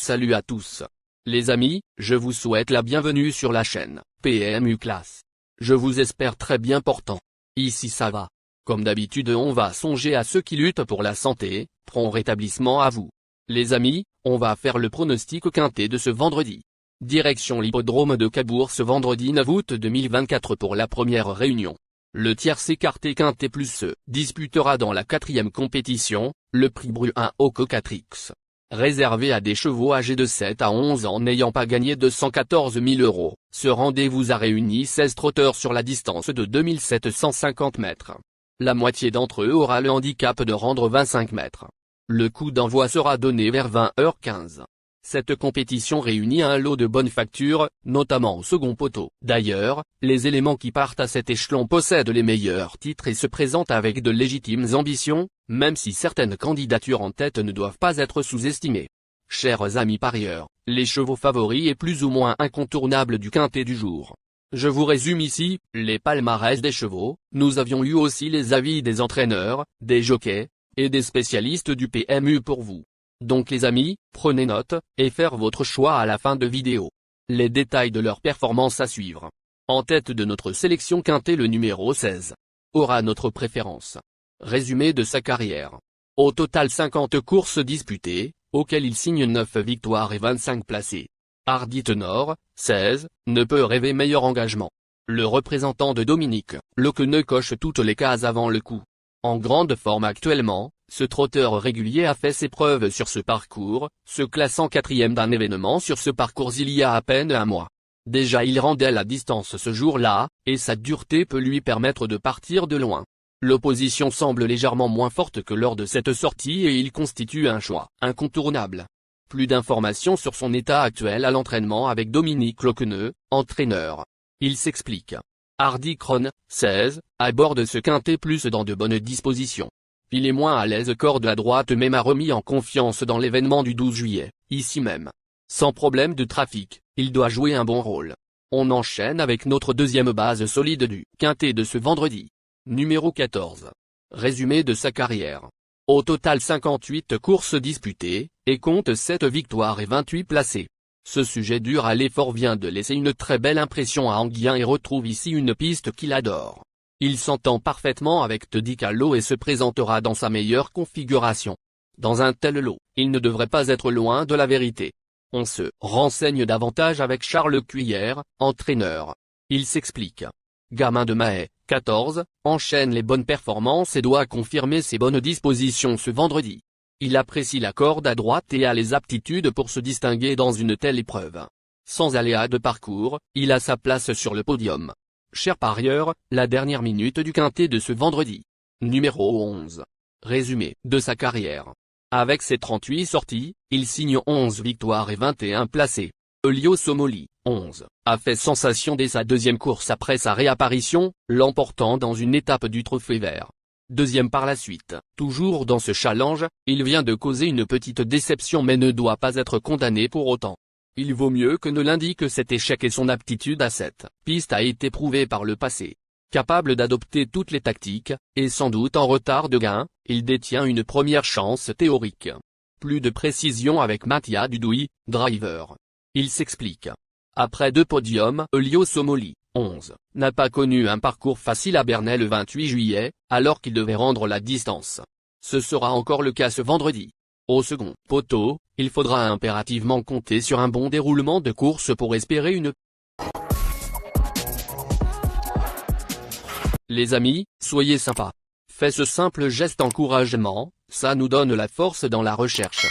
Salut à tous. Les amis, je vous souhaite la bienvenue sur la chaîne PMU Classe. Je vous espère très bien portant. Ici ça va. Comme d'habitude on va songer à ceux qui luttent pour la santé, prompt rétablissement à vous. Les amis, on va faire le pronostic quintet de ce vendredi. Direction l'hippodrome de Cabourg ce vendredi 9 août 2024 pour la première réunion. Le tiercé écarté quintet plus se disputera dans la 4e compétition, le prix Bruin au Cocatrix. Réservé à des chevaux âgés de 7 à 11 ans n'ayant pas gagné 214 000 €, ce rendez-vous a réuni 16 trotteurs sur la distance de 2750 mètres. La moitié d'entre eux aura le handicap de rendre 25 mètres. Le coup d'envoi sera donné vers 20h15. Cette compétition réunit un lot de bonne facture, notamment au second poteau. D'ailleurs, les éléments qui partent à cet échelon possèdent les meilleurs titres et se présentent avec de légitimes ambitions, même si certaines candidatures en tête ne doivent pas être sous-estimées. Chers amis parieurs, les chevaux favoris et plus ou moins incontournables du quintet du jour. Je vous résume ici, les palmarès des chevaux. Nous avions eu aussi les avis des entraîneurs, des jockeys, et des spécialistes du PMU pour vous. Donc les amis, prenez note, et faire votre choix à la fin de vidéo. Les détails de leur performance à suivre. En tête de notre sélection quintet le numéro 16. Aura notre préférence. Résumé de sa carrière. Au total 50 courses disputées, auxquelles il signe 9 victoires et 25 placés. Hardy Tenor, 16, ne peut rêver meilleur engagement. Le représentant de Dominique Lecqueneux coche toutes les cases avant le coup. En grande forme actuellement, ce trotteur régulier a fait ses preuves sur ce parcours, se classant 4e d'un événement sur ce parcours il y a à peine un mois. Déjà il rendait la distance ce jour-là, et sa dureté peut lui permettre de partir de loin. L'opposition semble légèrement moins forte que lors de cette sortie et il constitue un choix incontournable. Plus d'informations sur son état actuel à l'entraînement avec Dominique Lecqueneux, entraîneur. Il s'explique. Hardy Cron, 16, aborde ce quintet plus dans de bonnes dispositions. Il est moins à l'aise corde à droite mais m'a remis en confiance dans l'événement du 12 juillet, ici même. Sans problème de trafic, il doit jouer un bon rôle. On enchaîne avec notre deuxième base solide du quintet de ce vendredi. Numéro 14. Résumé de sa carrière. Au total 58 courses disputées, et compte 7 victoires et 28 placés. Ce sujet dur à l'effort vient de laisser une très belle impression à Anguien et retrouve ici une piste qu'il adore. Il s'entend parfaitement avec Teddy Callot et se présentera dans sa meilleure configuration. Dans un tel lot, il ne devrait pas être loin de la vérité. On se renseigne davantage avec Charles Cuillère, entraîneur. Il s'explique. Gamin de Mahé, 14, enchaîne les bonnes performances et doit confirmer ses bonnes dispositions ce vendredi. Il apprécie la corde à droite et a les aptitudes pour se distinguer dans une telle épreuve. Sans aléa de parcours, il a sa place sur le podium. Cher parieur, la dernière minute du quintet de ce vendredi. Numéro 11. Résumé de sa carrière. Avec ses 38 sorties, il signe 11 victoires et 21 placés. Elio Somoli, 11, a fait sensation dès sa deuxième course après sa réapparition, l'emportant dans une étape du Trophée Vert. Deuxième par la suite. Toujours dans ce challenge, il vient de causer une petite déception mais ne doit pas être condamné pour autant. Il vaut mieux que ne l'indique cet échec et son aptitude à cette piste a été prouvée par le passé. Capable d'adopter toutes les tactiques, et sans doute en retard de gain, il détient une première chance théorique. Plus de précision avec Mattia Dudouis, driver. Il s'explique. Après 2 podiums, Elio Somoli, 11, n'a pas connu un parcours facile à Bernay le 28 juillet, alors qu'il devait rendre la distance. Ce sera encore le cas ce vendredi. Au second poteau, il faudra impérativement compter sur un bon déroulement de course pour espérer une. Les amis, soyez sympas. Faites ce simple geste encouragement, ça nous donne la force dans la recherche.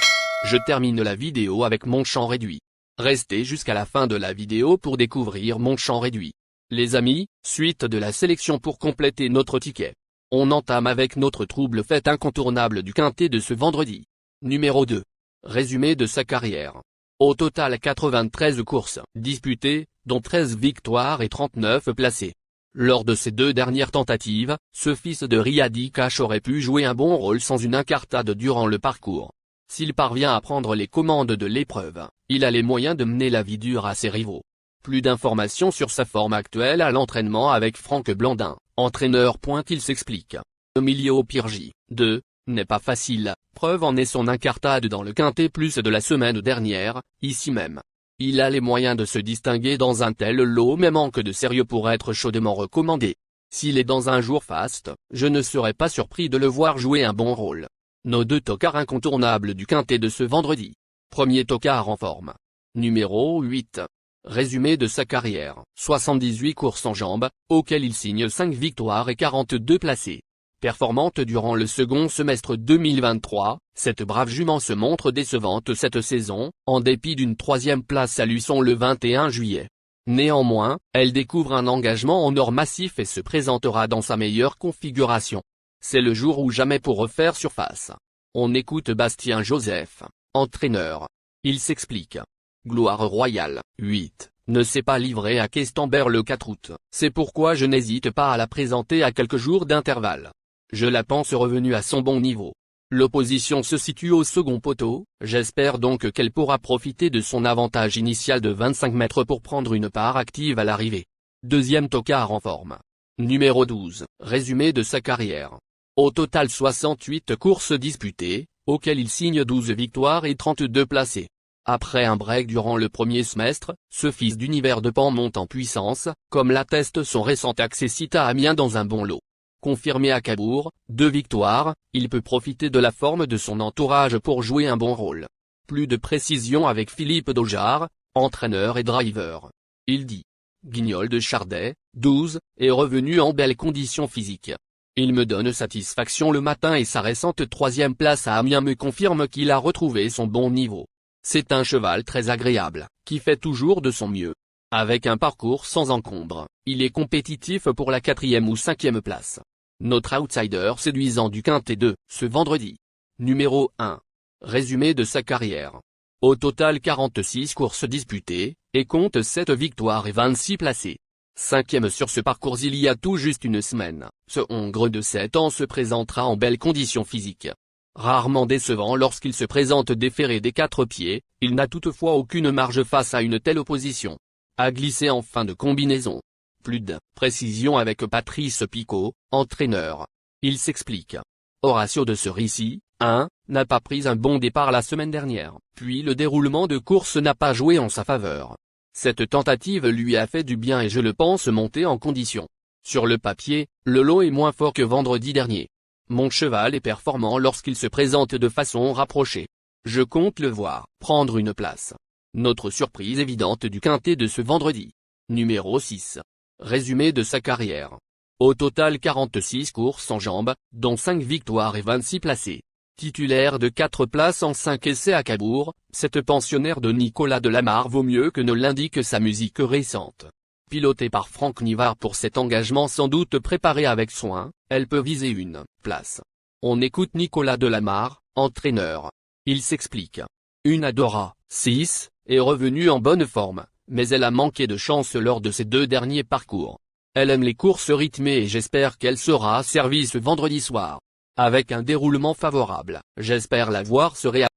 Je termine la vidéo avec mon champ réduit. Restez jusqu'à la fin de la vidéo pour découvrir mon champ réduit. Les amis, suite de la sélection pour compléter notre ticket. On entame avec notre trouble fête incontournable du quintet de ce vendredi. Numéro 2. Résumé de sa carrière. Au total 93 courses disputées, dont 13 victoires et 39 placés. Lors de ces 2 dernières tentatives, ce fils de Riadi Cash aurait pu jouer un bon rôle sans une incartade durant le parcours. S'il parvient à prendre les commandes de l'épreuve, il a les moyens de mener la vie dure à ses rivaux. Plus d'informations sur sa forme actuelle à l'entraînement avec Franck Blandin, entraîneur. Il s'explique. Emilio Pirgi, 2, n'est pas facile, preuve en est son incartade dans le Quintet Plus de la semaine dernière, ici même. Il a les moyens de se distinguer dans un tel lot mais manque de sérieux pour être chaudement recommandé. S'il est dans un jour faste, je ne serais pas surpris de le voir jouer un bon rôle. Nos deux tocards incontournables du Quintet de ce vendredi. Premier tocard en forme. Numéro 8. Résumé de sa carrière, 78 courses en jambes, auxquelles il signe 5 victoires et 42 placés. Performante durant le second semestre 2023, cette brave jument se montre décevante cette saison, en dépit d'une 3e place à Luçon le 21 juillet. Néanmoins, elle découvre un engagement en or massif et se présentera dans sa meilleure configuration. C'est le jour ou jamais pour refaire surface. On écoute Bastien Joseph, entraîneur. Il s'explique. Gloire royale, 8, ne s'est pas livrée à Questembert le 4 août, c'est pourquoi je n'hésite pas à la présenter à quelques jours d'intervalle. Je la pense revenue à son bon niveau. L'opposition se situe au second poteau, j'espère donc qu'elle pourra profiter de son avantage initial de 25 mètres pour prendre une part active à l'arrivée. Deuxième tocard en forme. Numéro 12, résumé de sa carrière. Au total 68 courses disputées, auxquelles il signe 12 victoires et 32 placés. Après un break durant le premier semestre, ce fils d'univers de Pan monte en puissance, comme l'atteste son récent accessit à Amiens dans un bon lot. Confirmé à Cabourg, 2 victoires, il peut profiter de la forme de son entourage pour jouer un bon rôle. Plus de précision avec Philippe Daujar, entraîneur et driver. Il dit. Guignol de Chardet, 12, est revenu en belle condition physique. Il me donne satisfaction le matin et sa récente 3e place à Amiens me confirme qu'il a retrouvé son bon niveau. C'est un cheval très agréable, qui fait toujours de son mieux. Avec un parcours sans encombre, il est compétitif pour la 4e ou 5e place. Notre outsider séduisant du Quintet 2, ce vendredi. Numéro 1. Résumé de sa carrière. Au total 46 courses disputées, et compte 7 victoires et 26 placés. 5e sur ce parcours il y a tout juste une semaine, ce Hongre de 7 ans se présentera en belle condition physique. Rarement décevant lorsqu'il se présente déféré des 4 pieds, il n'a toutefois aucune marge face à une telle opposition. A glissé en fin de combinaison. Plus de précision avec Patrice Picot, entraîneur. Il s'explique. Horatio de Cerisy, 1, n'a pas pris un bon départ la semaine dernière, puis le déroulement de course n'a pas joué en sa faveur. Cette tentative lui a fait du bien et je le pense monter en condition. Sur le papier, le lot est moins fort que vendredi dernier. Mon cheval est performant lorsqu'il se présente de façon rapprochée. Je compte le voir prendre une place. Notre surprise évidente du Quintet de ce vendredi. Numéro 6. Résumé de sa carrière. Au total 46 courses en jambes, dont 5 victoires et 26 placés. Titulaire de 4 places en 5 essais à Cabourg, cette pensionnaire de Nicolas Delamarre vaut mieux que ne l'indique sa musique récente. Pilotée par Franck Nivard pour cet engagement sans doute préparé avec soin, elle peut viser une place. On écoute Nicolas Delamarre, entraîneur. Il s'explique. Une Adora, 6, est revenue en bonne forme, mais elle a manqué de chance lors de ses 2 derniers parcours. Elle aime les courses rythmées et j'espère qu'elle sera servie ce vendredi soir. Avec un déroulement favorable, j'espère la voir se réaliser.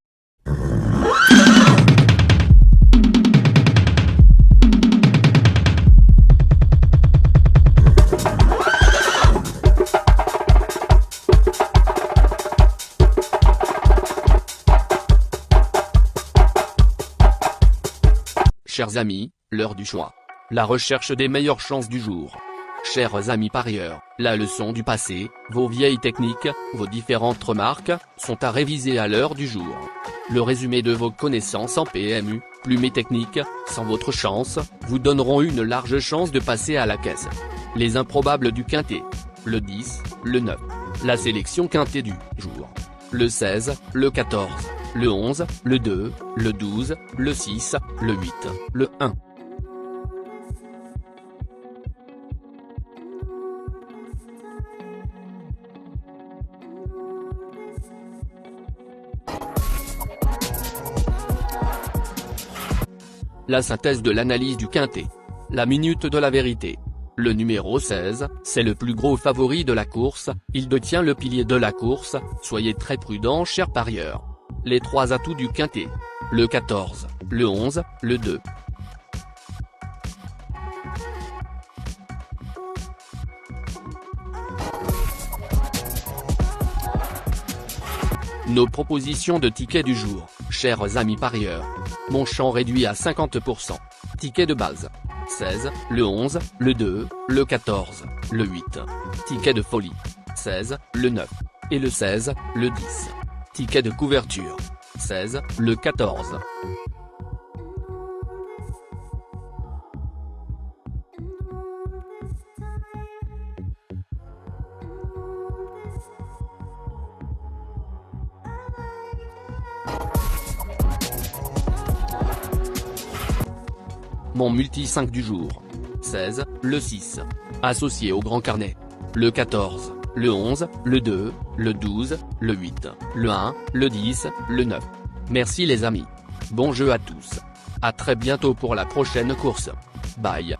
Chers amis, l'heure du choix. La recherche des meilleures chances du jour. Chers amis parieurs, la leçon du passé, vos vieilles techniques, vos différentes remarques, sont à réviser à l'heure du jour. Le résumé de vos connaissances en PMU, plumes et techniques, sans votre chance, vous donneront une large chance de passer à la caisse. Les improbables du Quintet. Le 10, le 9. La sélection Quintet du jour. Le 16, le 14, le 11, le 2, le 12, le 6, le 8, le 1. La synthèse de l'analyse du Quintet. La minute de la vérité. Le numéro 16, c'est le plus gros favori de la course, il détient le pilier de la course, soyez très prudents chers parieurs. Les 3 atouts du Quintet. Le 14, le 11, le 2. Nos propositions de tickets du jour, chers amis parieurs. Mon champ réduit à 50%. Ticket de base. 16, le 11, le 2, le 14, le 8. Ticket de folie. 16, le 9. Et le 16, le 10. Ticket de couverture. 16, le 14. Mon multi 5 du jour. 16, le 6. Associé au grand carnet. Le 14, le 11, le 2, le 12, le 8, le 1, le 10, le 9. Merci les amis. Bon jeu à tous. À très bientôt pour la prochaine course. Bye.